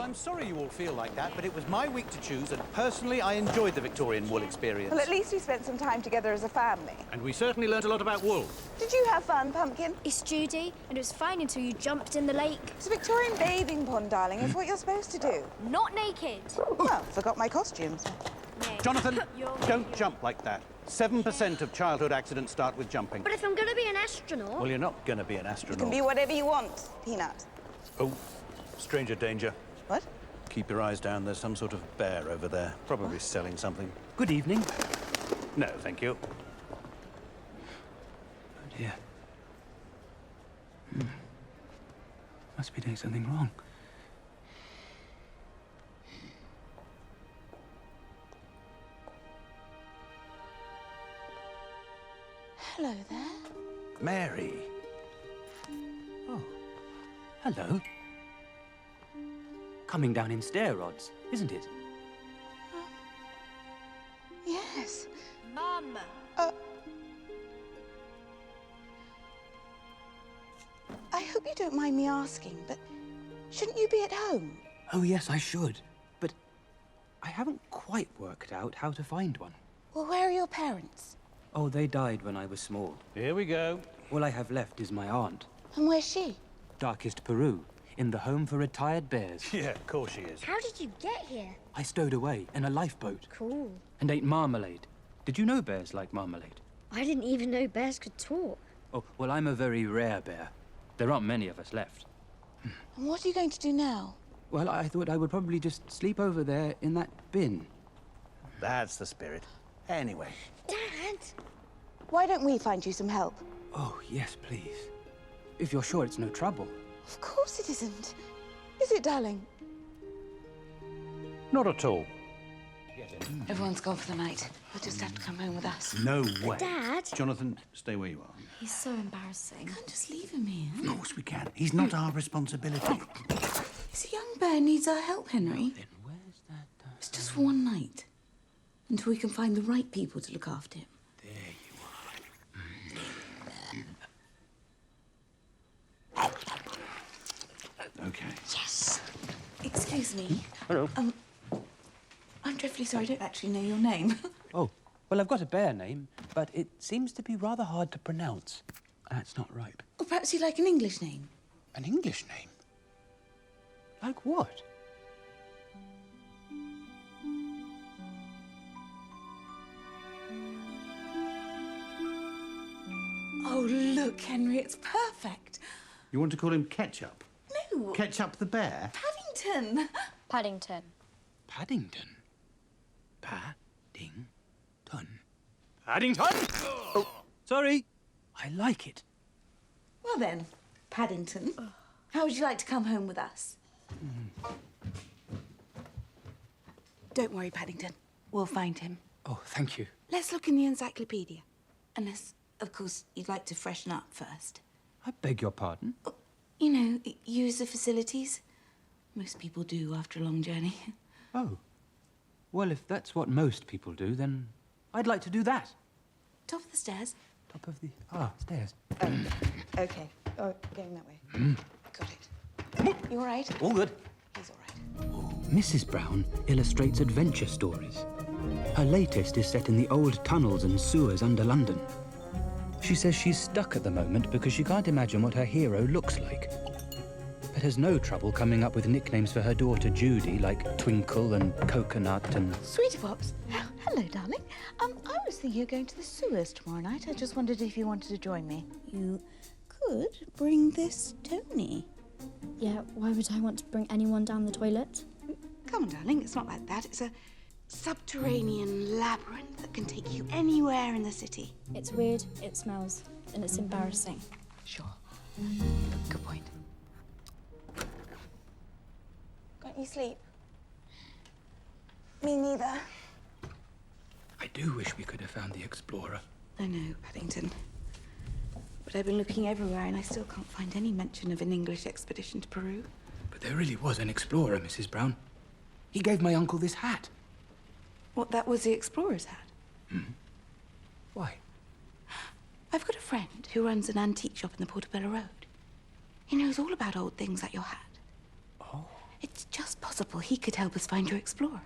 I'm sorry you all feel like that, but it was my week to choose, and personally, I enjoyed the Victorian wool experience. Well, at least we spent some time together as a family. And we certainly learnt a lot about wool. Did you have fun, Pumpkin? It's Judy, and it was fine until you jumped in the lake. It's a Victorian bathing pond, darling. It's what you're supposed to do. Not naked. Well, forgot my costumes. No. Jonathan, don't jump like that. 7% of childhood accidents start with jumping. But if I'm going to be an astronaut... Well, you're not going to be an astronaut. You can be whatever you want, Peanut. Oh, stranger danger. What? Keep your eyes down. There's some sort of bear over there. Probably selling something. Good evening. No, thank you. Oh, dear. Must be doing something wrong. Hello there. Mary. Oh, hello. Coming down in stair rods, isn't it? Yes. Mum. I hope you don't mind me asking, but shouldn't you be at home? Oh, yes, I should. But I haven't quite worked out how to find one. Well, where are your parents? Oh, they died when I was small. Here we go. All I have left is my aunt. And where's she? Darkest Peru, in the home for retired bears. Yeah, of course she is. How did you get here? I stowed away in a lifeboat. Cool. And ate marmalade. Did you know bears like marmalade? I didn't even know bears could talk. Oh, well, I'm a very rare bear. There aren't many of us left. And what are you going to do now? Well, I thought I would probably just sleep over there in that bin. That's the spirit. Anyway. Dad! Why don't we find you some help? Oh, yes, please. If you're sure it's no trouble. Of course it isn't. Is it, darling? Not at all. Everyone's gone for the night. You'll just have to come home with us. No way. Dad! Jonathan, stay where you are. He's so embarrassing. Can't just leave him here. Of course we can. He's not our responsibility. This young bear needs our help, Henry. Then where's that? It's just for one night. Until we can find the right people to look after him. There you are. Okay. Yes. Excuse me. Hello. I'm dreadfully sorry, I don't actually know your name. Oh, well, I've got a bear name, but it seems to be rather hard to pronounce. That's not right. Or perhaps you'd like an English name. An English name? Like what? Oh, look, Henry, it's perfect. You want to call him Ketchup? No. Ketchup the bear? Paddington. Paddington. Paddington. Paddington. Paddington! Oh, sorry. I like it. Well then, Paddington, how would you like to come home with us? Don't worry, Paddington. We'll find him. Oh, thank you. Let's look in the encyclopedia. Unless, of course, you'd like to freshen up first. I beg your pardon? You know, use the facilities. Most people do after a long journey. Oh. Well, if that's what most people do, then I'd like to do that. Top of the stairs. Top of the... stairs. Okay. Oh, going that way. Got it. You all right? All good. He's all right. Mrs. Brown illustrates adventure stories. Her latest is set in the old tunnels and sewers under London. She says she's stuck at the moment because she can't imagine what her hero looks like, but has no trouble coming up with nicknames for her daughter Judy, like Twinkle and Coconut and... Sweetie Pops. Hello, darling. I was thinking of going to the sewers tomorrow night. I just wondered if you wanted to join me. You could bring this Tony. Yeah, why would I want to bring anyone down the toilet? Come on, darling. It's not like that. It's a subterranean labyrinth that can take you anywhere in the city. It's weird, it smells, and it's embarrassing. Sure. Good point. Can't you sleep? Me neither. I do wish we could have found the explorer. I know, Paddington. But I've been looking everywhere and I still can't find any mention of an English expedition to Peru. But there really was an explorer, Mrs. Brown. He gave my uncle this hat. What, that was the explorer's hat? Why? I've got a friend who runs an antique shop in the Portobello Road. He knows all about old things like your hat. Oh. It's just possible possible he could help us find your explorer.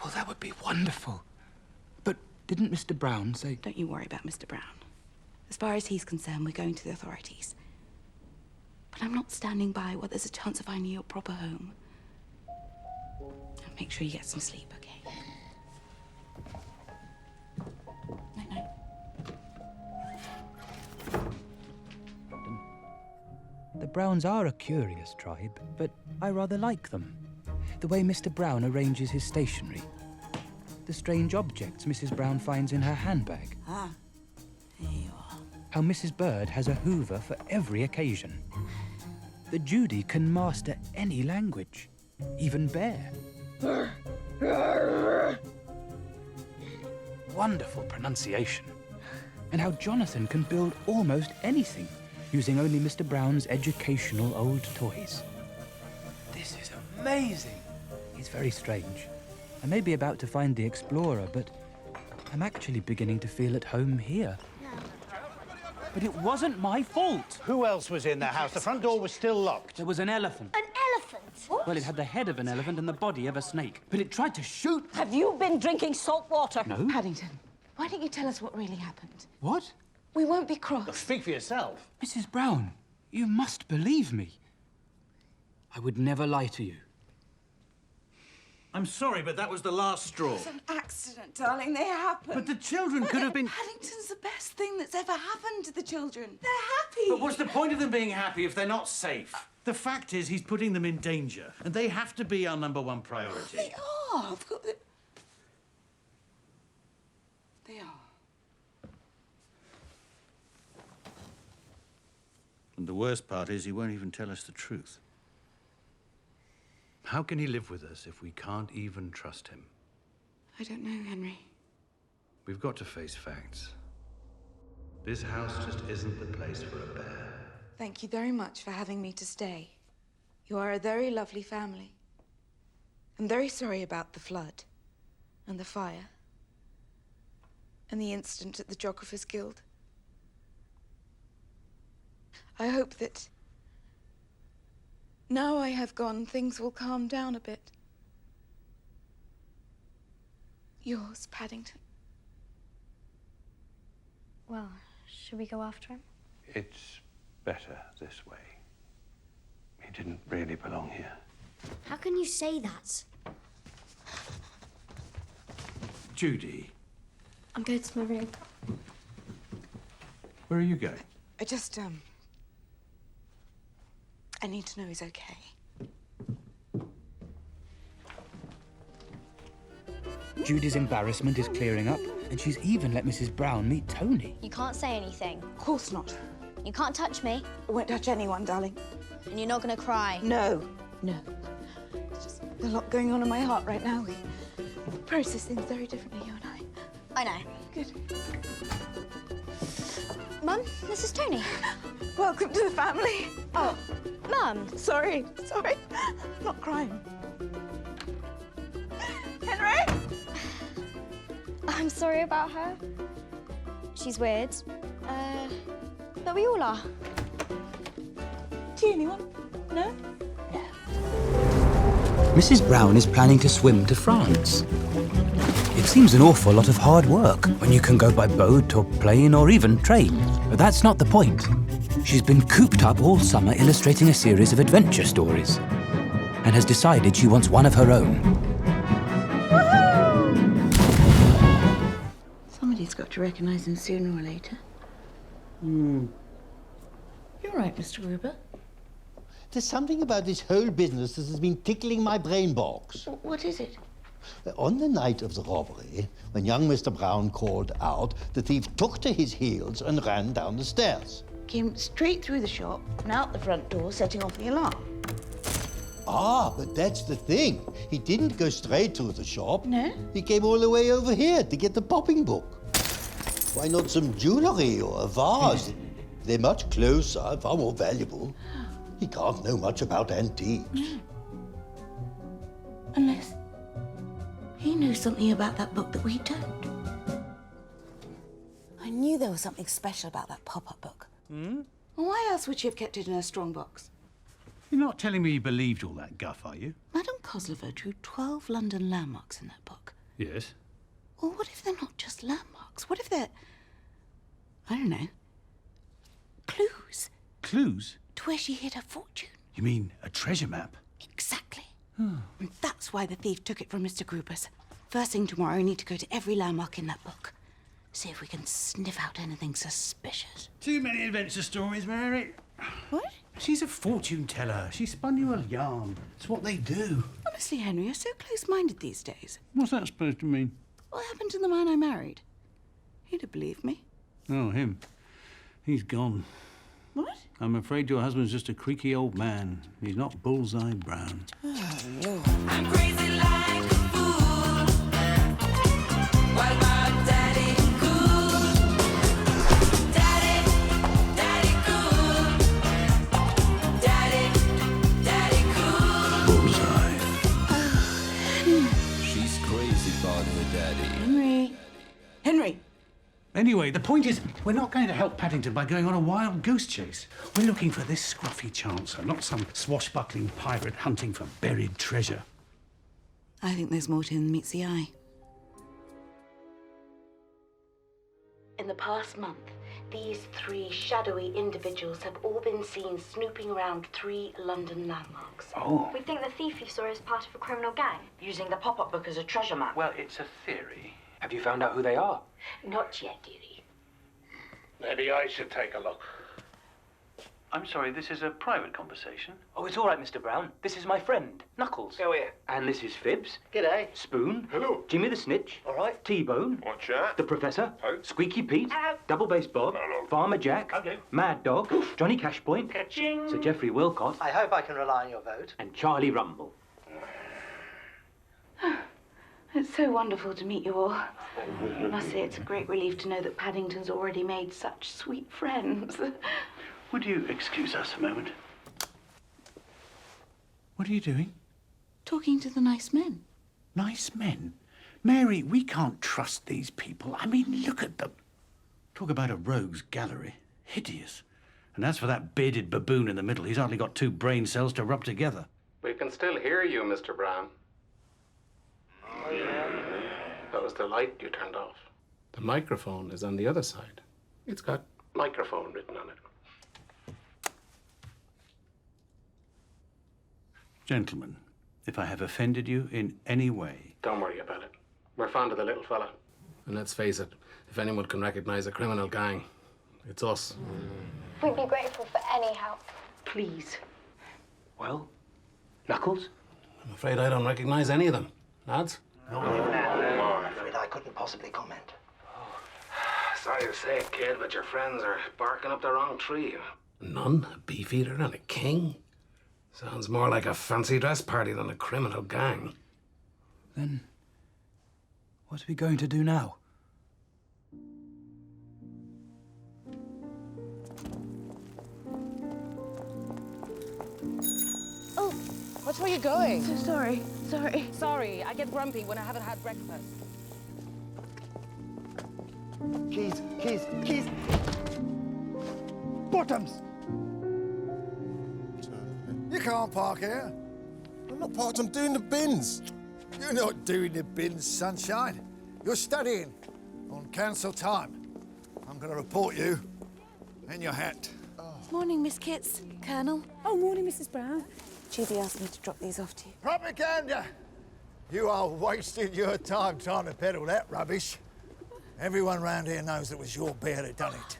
Well, that would be wonderful. But didn't Mr. Brown say... Don't you worry about Mr. Brown. As far as he's concerned, we're going to the authorities. But I'm not standing by while there's a chance of finding you a proper home. And make sure you get some sleep, okay? Night-night. The Browns are a curious tribe, but I rather like them. The way Mr. Brown arranges his stationery. The strange objects Mrs. Brown finds in her handbag. Ah, there you are. How Mrs. Bird has a Hoover for every occasion. That Judy can master any language, even bear. Wonderful pronunciation. And how Jonathan can build almost anything using only Mr. Brown's educational old toys. This is amazing. He's very strange. I may be about to find the explorer, but I'm actually beginning to feel at home here. But it wasn't my fault. Who else was in the house? The front door was still locked. There was an elephant. An elephant? What? Well, it had the head of an elephant and the body of a snake. But it tried to shoot. Have you been drinking salt water? No. Paddington, why don't you tell us what really happened? What? We won't be cross. Speak for yourself. Mrs. Brown, you must believe me. I would never lie to you. I'm sorry, but that was the last straw. It's an accident, darling. They happen. But the children could have been... Paddington's the best thing that's ever happened to the children. They're happy. But what's the point of them being happy if they're not safe? The fact is, he's putting them in danger, and they have to be our #1 priority. They are. Of course. They are. And the worst part is he won't even tell us the truth. How can he live with us if we can't even trust him? I don't know, Henry. We've got to face facts. This house just isn't the place for a bear. Thank you very much for having me to stay. You are a very lovely family. I'm very sorry about the flood and the fire and the incident at the Geographers Guild. I hope that now I have gone, things will calm down a bit. Yours, Paddington. Well, should we go after him? It's better this way. He didn't really belong here. How can you say that? Judy, I'm going to my room. where are you going? I just, I need to know he's okay. Judy's embarrassment is clearing up, and she's even let Mrs. Brown meet Tony. You can't say anything. Of course not. You can't touch me. I won't touch anyone, darling. And you're not going to cry. No. No. There's just a lot going on in my heart right now. We process things very differently, you and I. I know. Good. Mum, this is Tony. Welcome to the family. Oh, Mum. sorry. I'm not crying. Henry? I'm sorry about her. She's weird. But we all are. Do you anyone? No? Mrs. Brown is planning to swim to France. It seems an awful lot of hard work when you can go by boat or plane or even train. But that's not the point. She's been cooped up all summer illustrating a series of adventure stories and has decided she wants one of her own. Somebody's got to recognise him sooner or later. You're right, Mr. Gruber. There's something about this whole business that has been tickling my brain box. What is it? On the night of the robbery, when young Mr. Brown called out, the thief took to his heels and ran down the stairs. Came straight through the shop and out the front door, setting off the alarm. Ah, but that's the thing. He didn't go straight to the shop. No? He came all the way over here to get the popping book. Why not some jewellery or a vase? They're much closer, far more valuable. He can't know much about antiques. Unless he knows something about that book that we don't. I knew there was something special about that pop-up book. Well, why else would she have kept it in her strong box? You're not telling me you believed all that guff, are you? Madame Kozlova drew 12 London landmarks in that book. Yes. Or what if they're not just landmarks? What if they're, I don't know, clues Clues? to where she hid her fortune? You mean a treasure map? Exactly. And that's why the thief took it from Mr. Gruber's. First thing tomorrow, we need to go to every landmark in that book. See if we can sniff out anything suspicious. Too many adventure stories, Mary. What? She's a fortune teller. She spun you a yarn. It's what they do. Honestly, Henry, you're so close-minded these days. What's that supposed to mean? What happened to the man I married? He'd have believed me. Oh, him. He's gone. What? I'm afraid your husband's just a creaky old man. He's not bullseye brown. I'm crazy like a fool, while my daddy cool. Daddy, daddy cool. Daddy cool. Bullseye. She's crazy about her daddy. Henry! Anyway, the point is, we're not going to help Paddington by going on a wild goose chase. We're looking for this scruffy chancer, not some swashbuckling pirate hunting for buried treasure. I think there's more to him than meets the eye. In the past month, these 3 shadowy individuals have all been seen snooping around 3 London landmarks. Oh. We think the thief you saw is part of a criminal gang. Using the pop-up book as a treasure map. Well, it's a theory. Have you found out who they are? Not yet, dearie. Maybe I should take a look. I'm sorry, this is a private conversation. Oh, it's all right, Mr. Brown. This is my friend, Knuckles. Go here. And this is Phibbs. G'day. Spoon. Hello. Jimmy the Snitch. All right. T-Bone. Watch that. The Professor. Oh. Squeaky Pete. Double Bass Bob. Hello. Farmer Jack. Okay. Mad Dog. Johnny Cashpoint. Ka-ching. Sir Geoffrey Wilcott. I hope I can rely on your vote. And Charlie Rumble. It's so wonderful to meet you all. I must say it's a great relief to know that Paddington's already made such sweet friends. Would you excuse us a moment? What are you doing? Talking to the nice men. Nice men? Mary, we can't trust these people. I mean, look at them. Talk about a rogues gallery. Hideous. And as for that bearded baboon in the middle, he's hardly got 2 brain cells to rub together. We can still hear you, Mr. Brown. Oh, yeah. That was the light you turned off. The microphone is on the other side. It's got microphone written on it. Gentlemen, if I have offended you in any way... Don't worry about it. We're fond of the little fella. And let's face it, if anyone can recognize a criminal gang, it's us. We'd be grateful for any help. Please. Well, Knuckles? I'm afraid I don't recognize any of them. Lads? No, I'm afraid I couldn't possibly comment. Sorry to say it, kid, but your friends are barking up the wrong tree. A nun, a beefeater, and a king? Sounds more like a fancy dress party than a criminal gang. Then, what are we going to do now? Oh, which way are you going? So sorry. Sorry, I get grumpy when I haven't had breakfast. Keys. Bottoms! You can't park here. I'm not parked, I'm doing the bins. You're not doing the bins, sunshine. You're studying on council time. I'm going to report you and your hat. Morning, Miss Kitts. Colonel. Oh, morning, Mrs. Brown. Judy asked me to drop these off to you. Propaganda! You are wasting your time trying to peddle that rubbish. Everyone round here knows it was your bear that done it.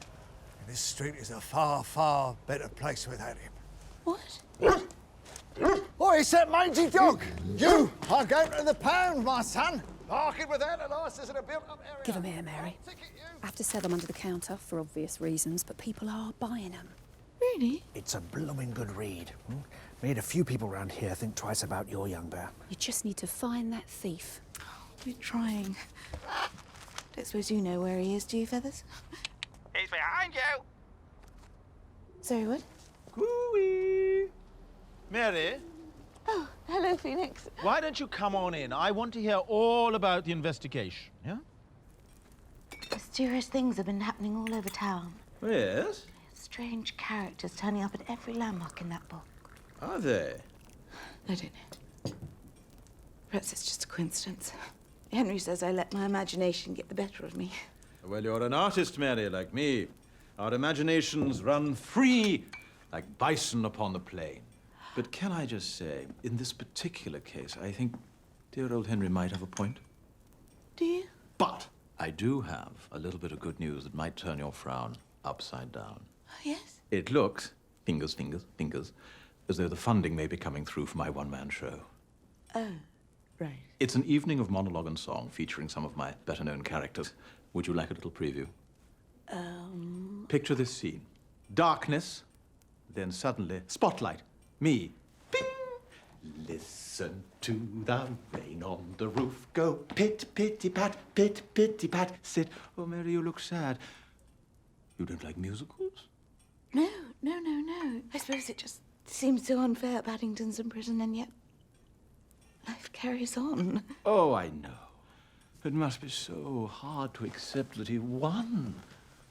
And this street is a far, far better place without him. What? Oh, it's that mangy dog! You are going to the pound, my son. Parking without a license in a built-up area. Give them here, Mary. I have to sell them under the counter for obvious reasons, but people are buying them. Really? It's a blooming good read. Made a few people round here think twice about your young bear. You just need to find that thief. We're trying. Don't suppose you know where he is, do you, Feathers? He's behind you. Sorry, what? Cooey! Mary, Oh, hello, Phoenix. why don't you come on in? I want to hear all about the investigation, yeah? Mysterious things have been happening all over town. Yes? Strange characters turning up at every landmark in that book. Are they? I don't know. Perhaps it's just a coincidence. Henry says I let my imagination get the better of me. Well, you're an artist, Mary, like me. Our imaginations run free like bison upon the plain. But can I just say, in this particular case, I think dear old Henry might have a point. Do you? But I do have a little bit of good news that might turn your frown upside down. Oh, yes? It looks, fingers, fingers, fingers, as though the funding may be coming through for my one-man show. Oh, right. It's an evening of monologue and song featuring some of my better-known characters. Would you like a little preview? Picture this scene. Darkness, then suddenly, spotlight, me. Bing! Listen to the rain on the roof go. Pit, pitty, pat, pit, pitty, pat. Sit. Oh, Mary, you look sad. You don't like musicals? No. I suppose it just seems so unfair. Paddington's in prison, and yet life carries on. Oh, I know. It must be so hard to accept that he won.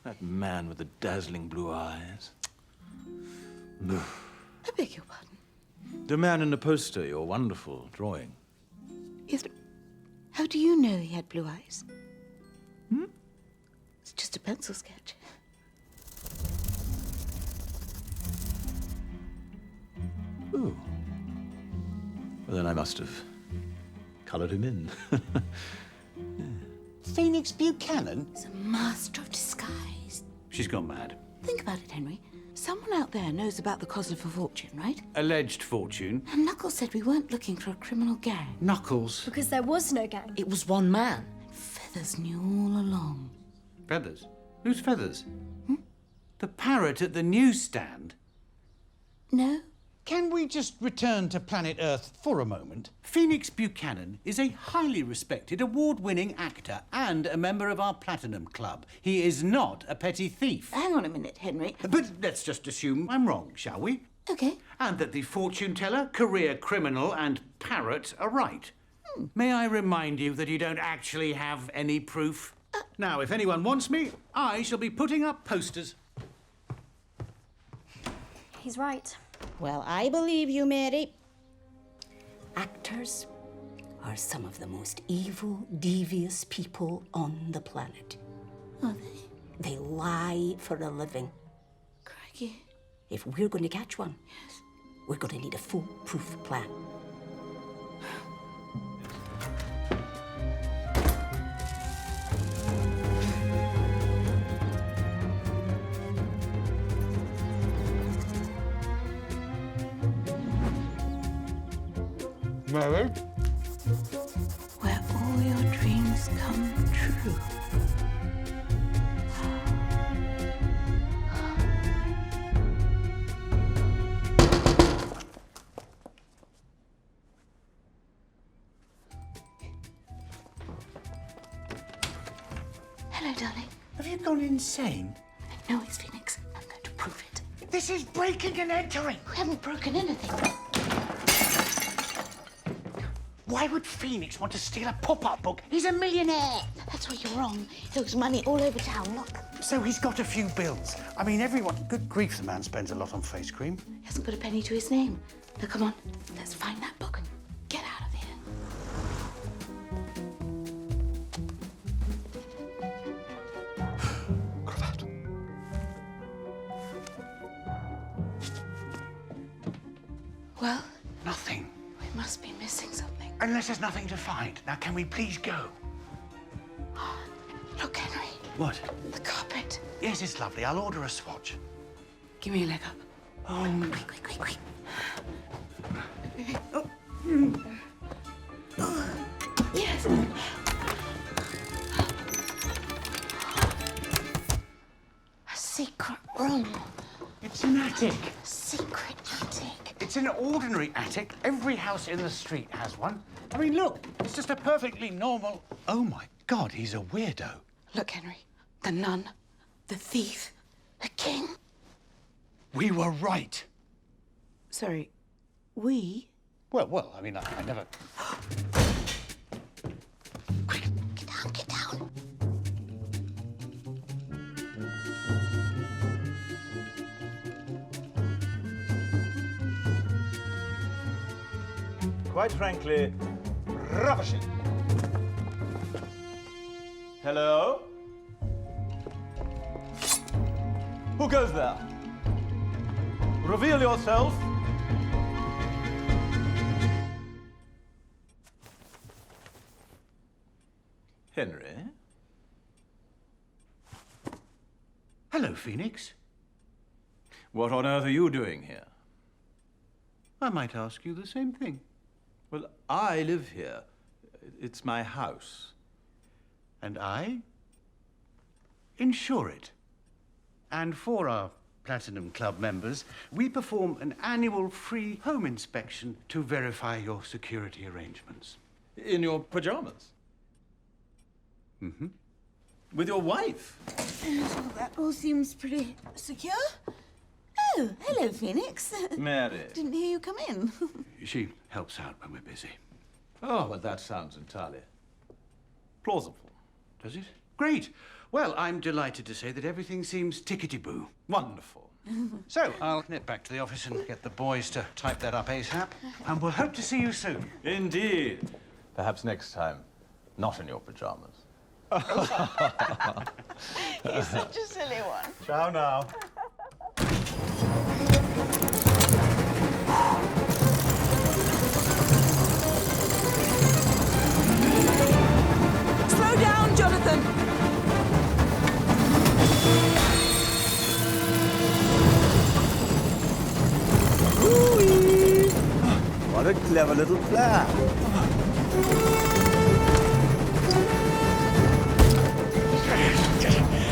That man with the dazzling blue eyes. I beg your pardon. The man in the poster, your wonderful drawing. Yes, but how do you know he had blue eyes? It's just a pencil sketch. Ooh. Well, then I must have colored him in. Phoenix Buchanan? He's a master of disguise. She's gone mad. Think about it, Henry. Someone out there knows about the Cosler for Fortune, right? Alleged fortune. And Knuckles said we weren't looking for a criminal gang. Knuckles. Because there was no gang. It was one man. Feathers knew all along. Feathers? Who's Feathers? The parrot at the newsstand? No. Can we just return to planet Earth for a moment? Phoenix Buchanan is a highly respected, award-winning actor and a member of our Platinum Club. He is not a petty thief. Hang on a minute, Henry. But let's just assume I'm wrong, shall we? Okay. And that the fortune teller, career criminal and parrot are right. May I remind you that you don't actually have any proof? Now, if anyone wants me, I shall be putting up posters. He's right. Well, I believe you, Mary. Actors are some of the most evil, devious people on the planet. Are they? They lie for a living. Crikey. If we're going to catch one, we're going to need a foolproof plan. Mary? Where all your dreams come true. Hello, darling. Have you gone insane? I know it's Phoenix. I'm going to prove it. This is breaking and entering. We haven't broken anything. Why would Phoenix want to steal a pop-up book? He's a millionaire. That's where you're wrong. He looks money all over town. Look. So he's got a few bills. I mean, everyone... Good grief, the man spends a lot on face cream. He hasn't put a penny to his name. Now, come on. Let's find that book. Get out of here. Cravat. Well, Nothing. we must be missing something. Unless there's nothing to find. Now, can we please go? Look, Henry. What? The carpet. Yes, it's lovely. I'll order a swatch. Give me a leg up. Oh, Quick. Yes. A secret room. it's an attic. Secret attic. It's an ordinary attic. Every house in the street has one. I mean, look, it's just a perfectly normal... Oh, my God, he's a weirdo. Look, Henry. The nun. The thief. The king. We were right. Sorry. We? Well, I mean, I never... Quick, get down. quite frankly, ravishing. Hello? Who goes there? Reveal yourself. Henry? Hello, Phoenix. What on earth are you doing here? I might ask you the same thing. Well, I live here. It's my house. And I insure it. And for our Platinum Club members, we perform an annual free home inspection to verify your security arrangements. In your pajamas? Mm-hmm. With your wife? Oh, that all seems pretty secure. Oh, hello, Phoenix. Mary. Didn't hear you come in. She helps out when we're busy. Oh, well, that sounds entirely plausible. Does it? Great. Well, I'm delighted to say that everything seems tickety-boo. Wonderful. So, I'll nip back to the office and get the boys to type that up ASAP. And we'll hope to see you soon. Indeed. Perhaps next time, not in your pajamas. He's such a silly one. Ciao now. Slow down, Jonathan. Ooh-wee. What a clever little plan.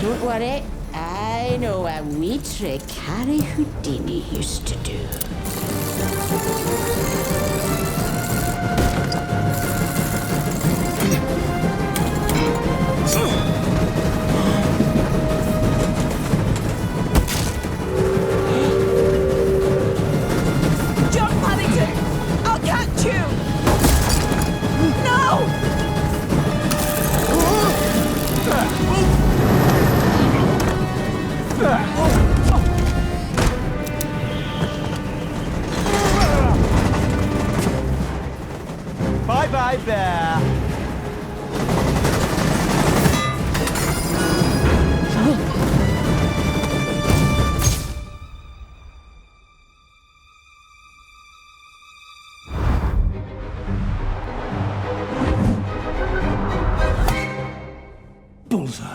Don't worry, I know a wee trick Harry Houdini used to do. John Paddington, I'll catch you. No! Bye-bye, bear. Bullseye.